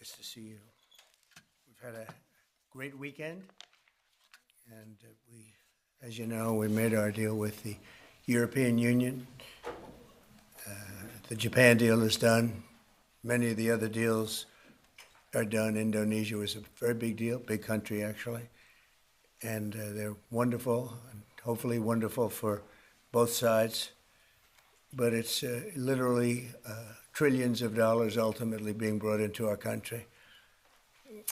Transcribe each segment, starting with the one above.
Nice to see you. We've had a great weekend, and as you know, we made our deal with the European Union. The Japan deal is done. Many of the other deals are done. Indonesia was a very big deal, big country actually, and they're wonderful, and hopefully wonderful for both sides. But it's literally trillions of dollars ultimately being brought into our country.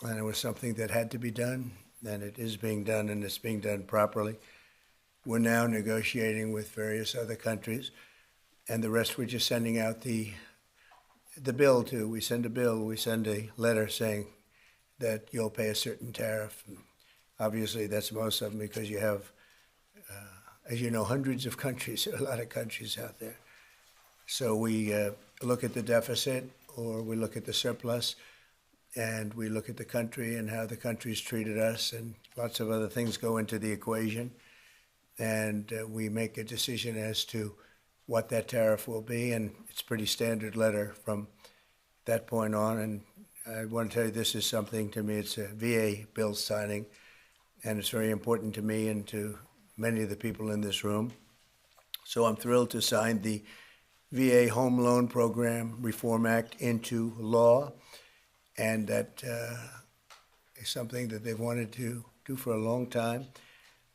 And it was something that had to be done, and it is being done, and it's being done properly. We're now negotiating with various other countries, and the rest we're just sending out the bill to. We send a bill, we send a letter saying that you'll pay a certain tariff. And obviously, that's most of them because you have, as you know, hundreds of countries, a lot of countries out there. So we look at the deficit, or we look at the surplus, and we look at the country and how the country's treated us, and lots of other things go into the equation. And we make a decision as to what that tariff will be, and it's a pretty standard letter from that point on. And I want to tell you, this is something, to me, it's a VA bill signing, and it's very important to me and to many of the people in this room. So I'm thrilled to sign the VA Home Loan Program Reform Act into law, and that is something that they've wanted to do for a long time.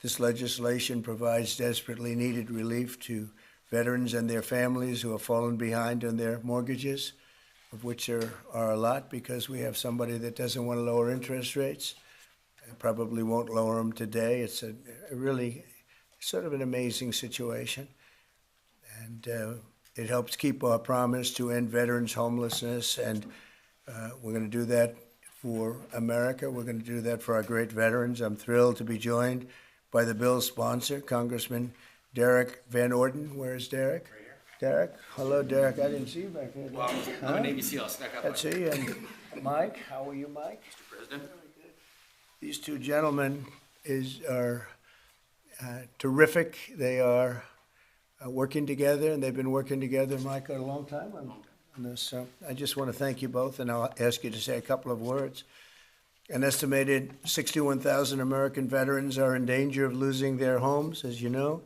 This legislation provides desperately needed relief to veterans and their families who have fallen behind on their mortgages, of which there are a lot, because we have somebody that doesn't want to lower interest rates and probably won't lower them today. It's a really sort of an amazing situation. And it helps keep our promise to end veterans' homelessness, and we're going to do that for America. We're going to do that for our great veterans. I'm thrilled to be joined by the bill's sponsor, Congressman Derek Van Orden. Where is Derek? Right here. Derek? Hello, Derek. I didn't see you back there. Well, I'm a Navy SEAL. I snuck up. Let's see. And Mike, how are you, Mike? Mr. President. These two gentlemen are terrific. They are working together, and they've been working together, Mike, a long time on this. So I just want to thank you both, and I'll ask you to say a couple of words. An estimated 61,000 American veterans are in danger of losing their homes, as you know.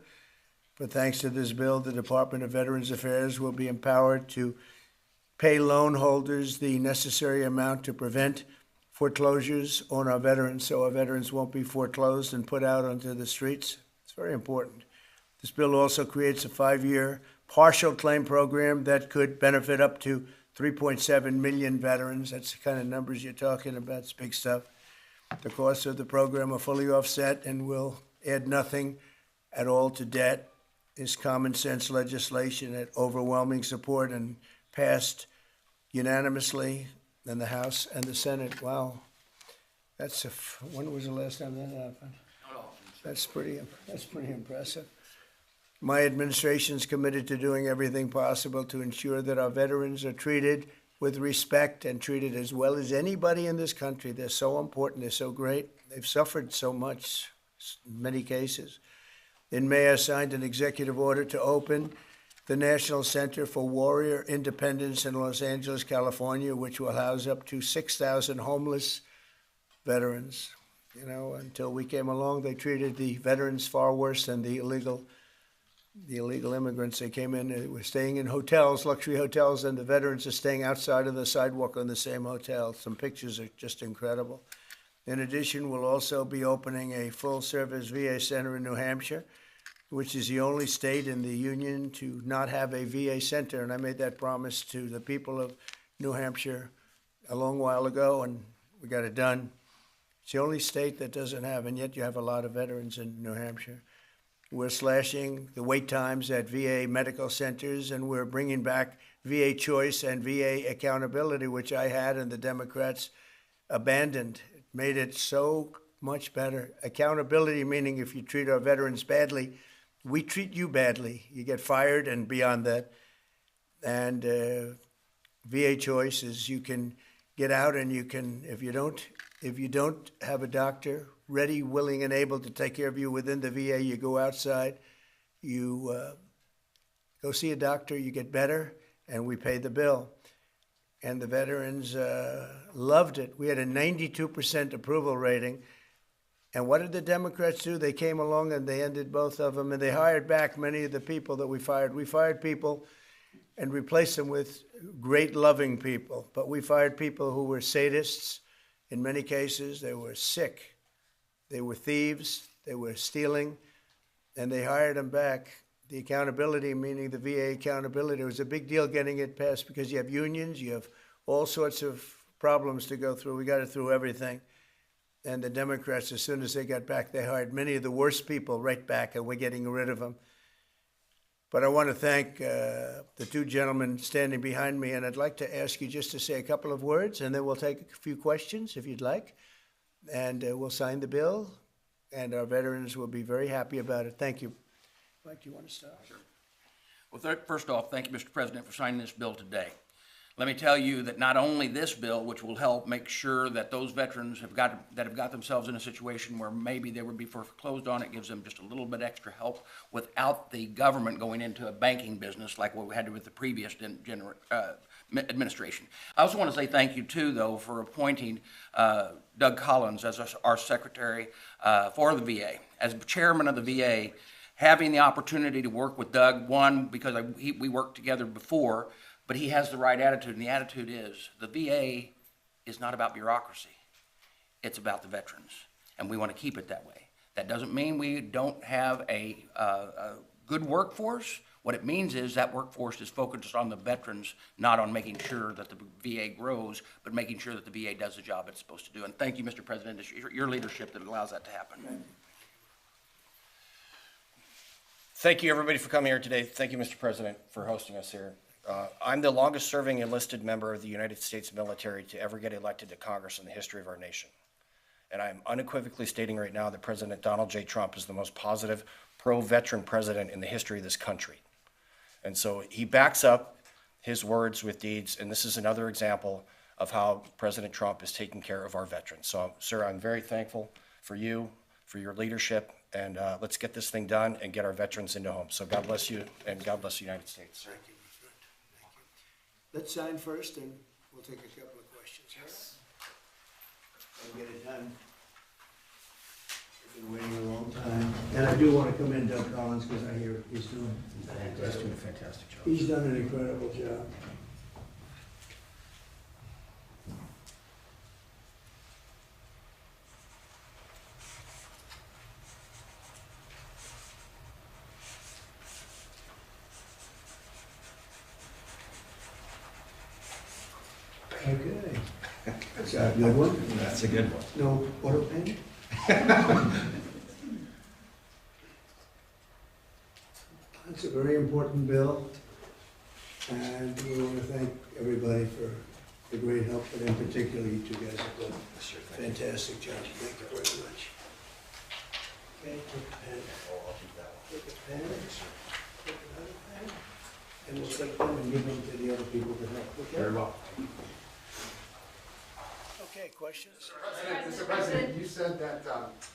But thanks to this bill, the Department of Veterans Affairs will be empowered to pay loan holders the necessary amount to prevent foreclosures on our veterans, so our veterans won't be foreclosed and put out onto the streets. It's very important. This bill also creates a 5-year partial claim program that could benefit up to 3.7 million veterans. That's the kind of numbers you're talking about. It's big stuff. The costs of the program are fully offset and will add nothing at all to debt. This common sense legislation had overwhelming support and passed unanimously in the House and the Senate. Wow. When was the last time that happened? That's pretty impressive. My administration is committed to doing everything possible to ensure that our veterans are treated with respect and treated as well as anybody in this country. They're so important. They're so great. They've suffered so much in many cases. In May, I signed an executive order to open the National Center for Warrior Independence in Los Angeles, California, which will house up to 6,000 homeless veterans. You know, until we came along, they treated the veterans far worse than the illegal immigrants. They came in, they were staying in hotels, luxury hotels, and the veterans are staying outside of the sidewalk on the same hotel. Some pictures are just incredible. In addition, we'll also be opening a full-service VA center in New Hampshire, which is the only state in the union to not have a VA center. And I made that promise to the people of New Hampshire a long while ago, and we got it done. It's the only state that doesn't have, and yet you have a lot of veterans in New Hampshire. We're slashing the wait times at VA medical centers, and we're bringing back VA choice and VA accountability, which I had and the Democrats abandoned. It made it so much better. Accountability, meaning if you treat our veterans badly, we treat you badly. You get fired and beyond that. And VA choice is you can get out and you can, if you don't have a doctor ready, willing, and able to take care of you within the VA, you go outside, you go see a doctor, you get better, and we pay the bill. and the veterans loved it. We had a 92% approval rating. And what did the Democrats do? They came along and they ended both of them, and they hired back many of the people that we fired. We fired people and replaced them with great, loving people. But we fired people who were sadists. In many cases, they were sick. They were thieves. They were stealing. And they hired them back. The accountability, meaning the VA accountability, it was a big deal getting it passed because you have unions, you have all sorts of problems to go through. We got it through everything. And the Democrats, as soon as they got back, they hired many of the worst people right back, and we're getting rid of them. But I want to thank the two gentlemen standing behind me, and I'd like to ask you just to say a couple of words, and then we'll take a few questions if you'd like, and we'll sign the bill, and our veterans will be very happy about it. Thank you. Mike, do you want to start? Sure. Well, first off, thank you, Mr. President, for signing this bill today. Let me tell you that not only this bill, which will help make sure that those veterans have got themselves in a situation where maybe they would be foreclosed on, it gives them just a little bit extra help without the government going into a banking business like what we had with the previous administration. I also want to say thank you too, though, for appointing Doug Collins as our secretary for the VA. As chairman of the VA, having the opportunity to work with Doug, one, because we worked together before, but he has the right attitude, and the attitude is the VA is not about bureaucracy. It's about the veterans, and we want to keep it that way. That doesn't mean we don't have a good workforce. What it means is that workforce is focused on the veterans, not on making sure that the VA grows, but making sure that the VA does the job it's supposed to do. And thank you, Mr. President. It's your leadership that allows that to happen. Thank you, everybody, for coming here today. Thank you, Mr. President, for hosting us here. I'm the longest-serving enlisted member of the United States military to ever get elected to Congress in the history of our nation. And I'm unequivocally stating right now that President Donald J. Trump is the most positive, pro-veteran president in the history of this country. And so he backs up his words with deeds, and this is another example of how President Trump is taking care of our veterans. So, sir, I'm very thankful for you, for your leadership, and let's get this thing done and get our veterans into homes. So God bless you, and God bless the United States. Thank you. Let's sign first, and we'll take a couple of questions. Yes. I'll get it done. We've been waiting a long time. And I do want to commend Doug Collins, because I hear he's doing He's doing a fantastic job. He's done an incredible job. Okay. That's a good one. That's a good one. No auto pen? It's a very important bill, and we want to thank everybody for the great help, but in particular, you two guys have done a fantastic job. Thank you very much. Okay, take a pen. Take a pen. Take another pen. And we'll take them and give them to the other people to help. Okay? Very well. Okay, questions? Mr. President, you said that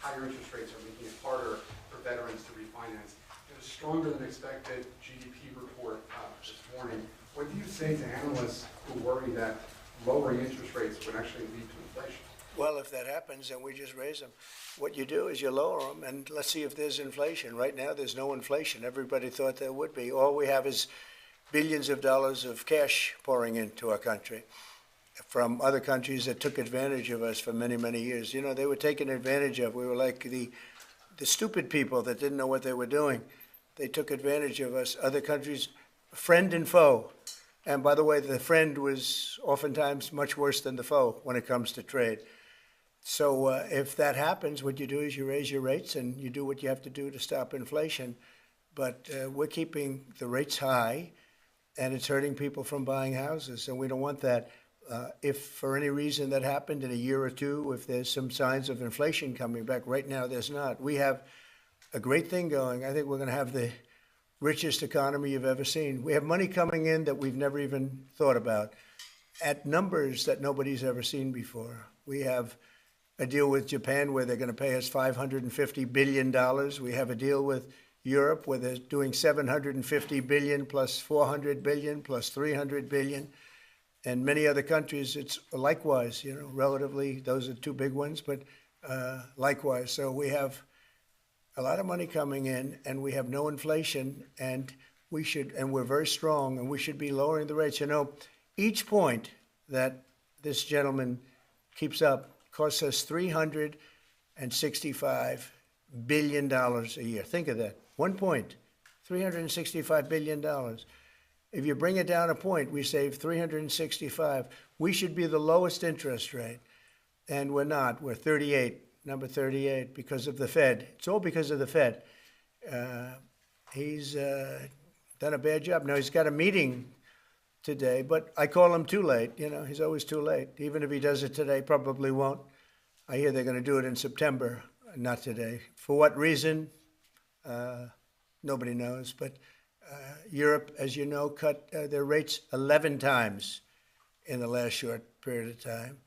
higher interest rates are making it harder for veterans to refinance. In a stronger than expected GDP report this morning, what do you say to analysts who worry that lowering interest rates would actually lead to inflation? Well, if that happens, then we just raise them. What you do is you lower them, and let's see if there's inflation. Right now, there's no inflation. Everybody thought there would be. All we have is billions of dollars of cash pouring into our country from other countries that took advantage of us for many, many years. You know, they were taken advantage of. We were like the stupid people that didn't know what they were doing. They took advantage of us. Other countries, friend and foe. And by the way, the friend was oftentimes much worse than the foe when it comes to trade. So if that happens, what you do is you raise your rates and you do what you have to do to stop inflation. But we're keeping the rates high, and it's hurting people from buying houses, and we don't want that. If for any reason that happened in a year or two, if there's some signs of inflation coming back, right now there's not. We have a great thing going. I think we're going to have the richest economy you've ever seen. We have money coming in that we've never even thought about at numbers that nobody's ever seen before. We have a deal with Japan where they're going to pay us $550 billion. We have a deal with Europe where they're doing $750 billion plus $400 billion plus $300 billion. And many other countries, it's likewise, relatively, those are two big ones, but likewise. So we have a lot of money coming in, and we have no inflation, and we're very strong, and we should be lowering the rates. Each point that this gentleman keeps up costs us $365 billion a year. Think of that. 1 point, $365 billion. If you bring it down a point, we save 365. We should be the lowest interest rate, and we're not. We're 38, number 38, because of the Fed. It's all because of the Fed. He's done a bad job. Now, he's got a meeting today, but I call him too late. He's always too late. Even if he does it today, probably won't. I hear they're going to do it in September, not today. For what reason? Nobody knows, but Europe, as you know, cut their rates 11 times in the last short period of time.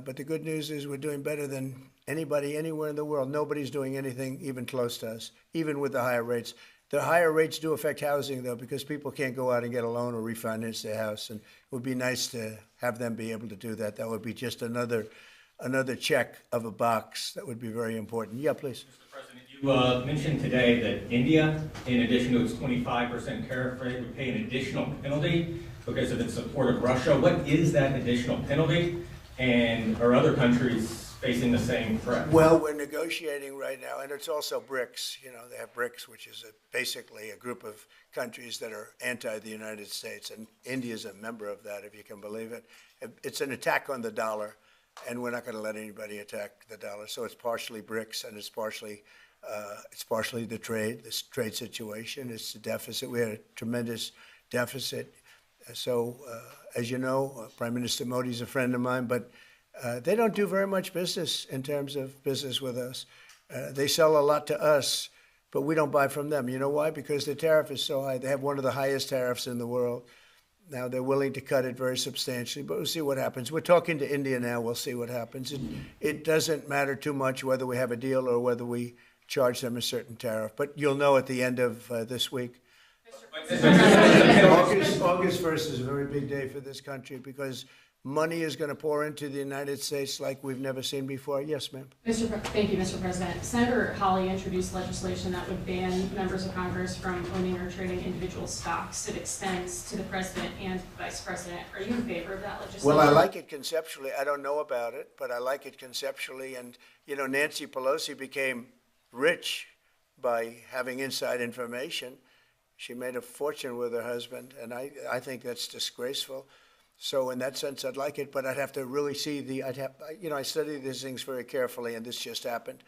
But the good news is we're doing better than anybody anywhere in the world. Nobody's doing anything even close to us, even with the higher rates. The higher rates do affect housing, though, because people can't go out and get a loan or refinance their house. And it would be nice to have them be able to do that. That would be just another check of a box. That would be very important. Yeah, please. You mentioned today that India, in addition to its 25% tariff rate, would pay an additional penalty because of its support of Russia. What is that additional penalty? And are other countries facing the same threat? Well, we're negotiating right now, and it's also BRICS. They have BRICS, which is basically a group of countries that are anti the United States, and India is a member of that, if you can believe it. It's an attack on the dollar, and we're not going to let anybody attack the dollar. So it's partially BRICS, and it's partially the trade situation. It's the deficit. We had a tremendous deficit. So, as you know, Prime Minister Modi is a friend of mine, but they don't do very much business in terms of business with us. They sell a lot to us, but we don't buy from them. You know why? Because the tariff is so high. They have one of the highest tariffs in the world. Now, they're willing to cut it very substantially, but we'll see what happens. We're talking to India now. We'll see what happens. It doesn't matter too much whether we have a deal or whether we charge them a certain tariff, but you'll know at the end of this week. August 1st is a very big day for this country because money is going to pour into the United States like we've never seen before. Yes, ma'am. Thank you, Mr. President. Senator Hawley introduced legislation that would ban members of Congress from owning or trading individual stocks. It extends to the president and vice president. Are you in favor of that legislation? Well, I like it conceptually. I don't know about it, but I like it conceptually. And, Nancy Pelosi became rich by having inside information. She made a fortune with her husband, and I think that's disgraceful. So in that sense, I'd like it, but I'd have to really see I study these things very carefully, and this just happened.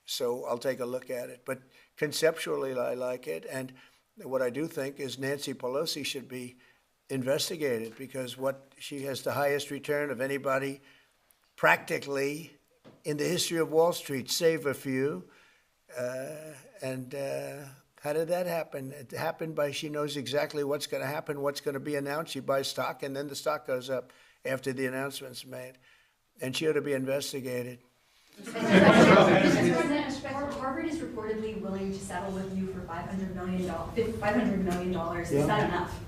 So I'll take a look at it. But conceptually, I like it. And what I do think is Nancy Pelosi should be investigated because she has the highest return of anybody practically in the history of Wall Street, save a few. How did that happen? It happened by she knows exactly what's going to happen, what's going to be announced. She buys stock, and then the stock goes up after the announcement's made. And she ought to be investigated. Mr. President, Harvard is reportedly willing to settle with you for $500 million. Is that enough?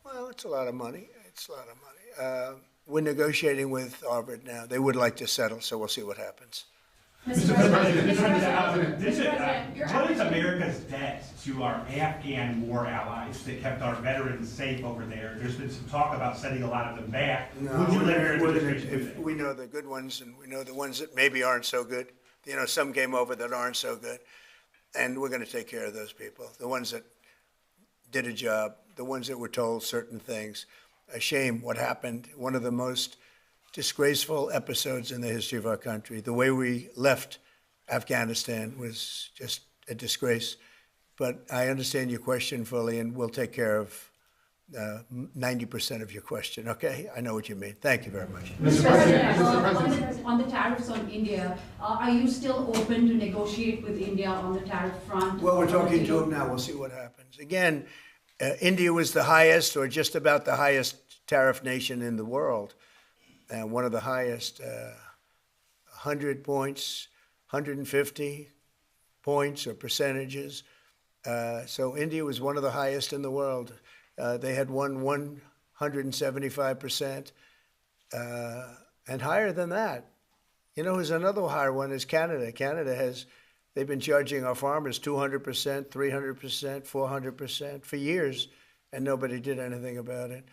Well, it's a lot of money. We're negotiating with Harvard now. They would like to settle, so we'll see what happens. Mr. President, What is America's debt to our Afghan war allies that kept our veterans safe over there? There's been some talk about sending a lot of them back. No, Would you let your administration do if that? we know the good ones and we know the ones that maybe aren't so good. Some came over that aren't so good. And we're going to take care of those people. The ones that did a job, the ones that were told certain things. A shame what happened. One of the most disgraceful episodes in the history of our country. The way we left Afghanistan was just a disgrace. But I understand your question fully, and we'll take care of 90% of your question, okay? I know what you mean. Thank you very much. Mr. President, on the tariffs on India, are you still open to negotiate with India on the tariff front? Well, we're talking to them now. We'll see what happens. Again, India was the highest or just about the highest tariff nation in the world. And one of the highest, 100 points, 150 points or percentages. So India was one of the highest in the world. They had won 175%, and higher than that. You know, who's another higher one is Canada. They've been charging our farmers 200%, 300%, 400% for years, and nobody did anything about it.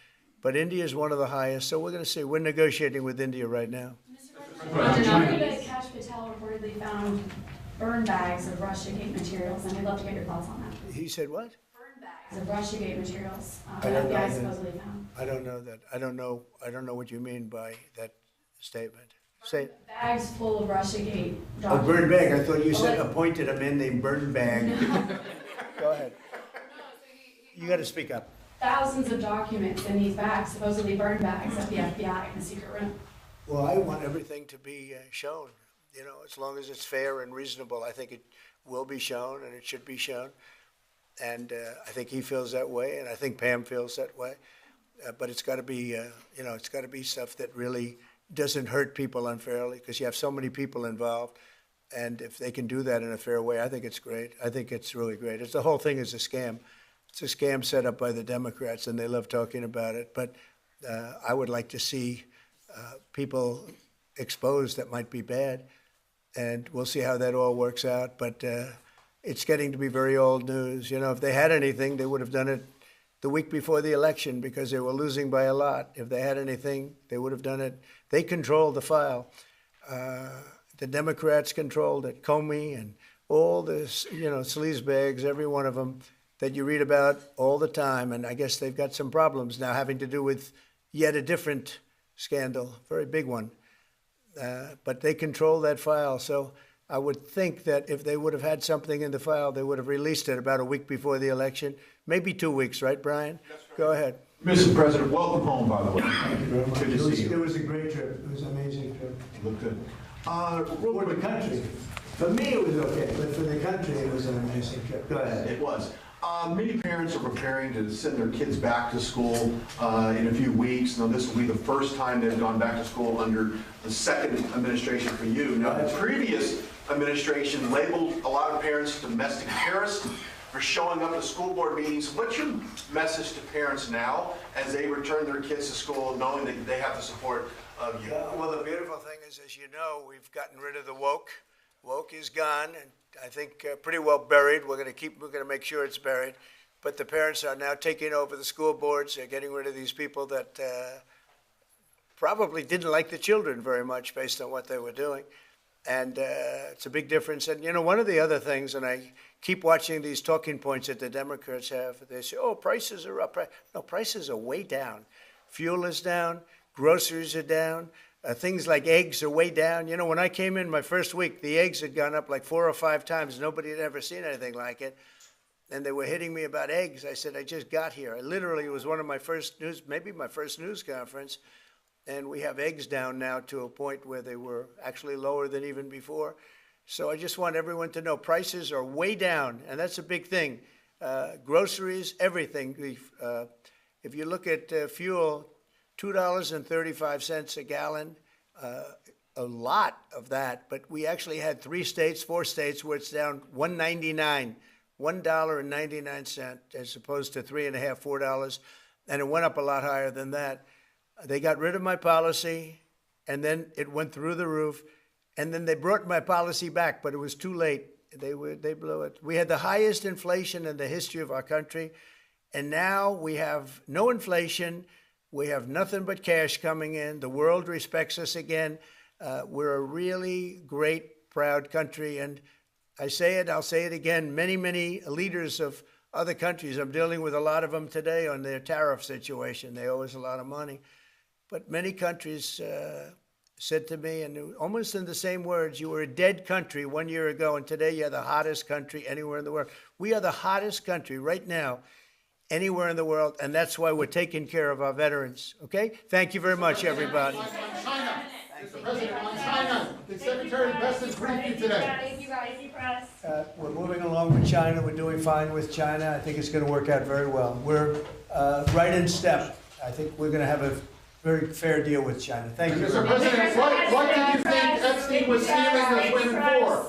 But India is one of the highest, so we're going to see. We're negotiating with India right now. President Kash Patel reportedly found burn bags of Russiagate materials, and I'd love to get your thoughts on that. He said what? Burn bags of Russiagate materials I that don't the know FBI that. supposedly found. I don't know that. I don't know what you mean by that statement. Say. Bags full of Russiagate A documents. burn bag. I thought you said appointed a man named Burn Bag. Go ahead. You got to speak up. Thousands of documents in these bags, supposedly burn bags at the FBI in the secret room. Well, I want everything to be shown, you know, as long as it's fair and reasonable. I think it will be shown and it should be shown. And I think he feels that way, and I think Pam feels that way. But it's got to be, you know, it's got to be stuff that really doesn't hurt people unfairly, because you have so many people involved. And if they can do that in a fair way, I think it's great. I think it's really great. The whole thing is a scam. It's a scam set up by the Democrats, and they love talking about it. But I would like to see people exposed that might be bad, and we'll see how that all works out. But it's getting to be very old news. You know, if they had anything, they would have done it the week before the election, because they were losing by a lot. If they had anything, they would have done it. They controlled the file. The Democrats controlled it. Comey and all this, you know, sleazebags, every one of them that you read about all the time. And I guess they've got some problems now having to do with yet a different scandal, very big one. But they control that file. So I would think that if they would have had something in the file, they would have released it about a week before the election, maybe 2 weeks, right, Brian? That's right. Go ahead. Mr. President, welcome home, by the way. Thank you very much. Good to see you. It was a great trip. It was an amazing trip. You look good. For the country. For me, it was okay, but for the country, it was an amazing trip. Go ahead. It was. Many parents are preparing to send their kids back to school in a few weeks. Now, this will be the first time they've gone back to school under the second administration for you. Now, the previous administration labeled a lot of parents domestic terrorists for showing up to school board meetings. What's your message to parents now as they return their kids to school, knowing that they have the support of you? Well, the beautiful thing is, as you know, we've gotten rid of the woke. Woke is gone, and I think pretty well buried. We're going to make sure it's buried. But the parents are now taking over the school boards. They're getting rid of these people that probably didn't like the children very much based on what they were doing. And it's a big difference. And, you know, one of the other things, and I keep watching these talking points that the Democrats have, they say, oh, prices are up. No, prices are way down. Fuel is down. Groceries are down. Things like eggs are way down. You know, when I came in my first week, the eggs had gone up like 4 or 5 times. Nobody had ever seen anything like it. And they were hitting me about eggs. I said, I just got here. It was one of my first news, maybe my first news conference. And we have eggs down now to a point where they were actually lower than even before. So I just want everyone to know prices are way down. And that's a big thing. Groceries, everything. If you look at fuel, $2.35 a gallon, a lot of that. But we actually had 4 states where it's down $1.99 as opposed to $3.50, $4. And it went up a lot higher than that. They got rid of my policy, and then it went through the roof. And then they brought my policy back, but it was too late. They blew it. We had the highest inflation in the history of our country, and now we have no inflation. We have nothing but cash coming in. The world respects us again. We're a really great, proud country. And I say it, I'll say it again, many, many leaders of other countries, I'm dealing with a lot of them today on their tariff situation. They owe us a lot of money. But many countries said to me, and almost in the same words, you were a dead country 1 year ago, and today you're the hottest country anywhere in the world. We are the hottest country right now anywhere in the world, and that's why we're taking care of our veterans, okay? Thank you very much, everybody. China. Mr. President, on China, the Secretary Best is briefing you today. Thank you guys. We're moving along with China. We're doing fine with China. I think it's going to work out very well. We're right in step. I think we're going to have a very fair deal with China. Thank you. Mr. President, what did you think Epstein was stealing the women for?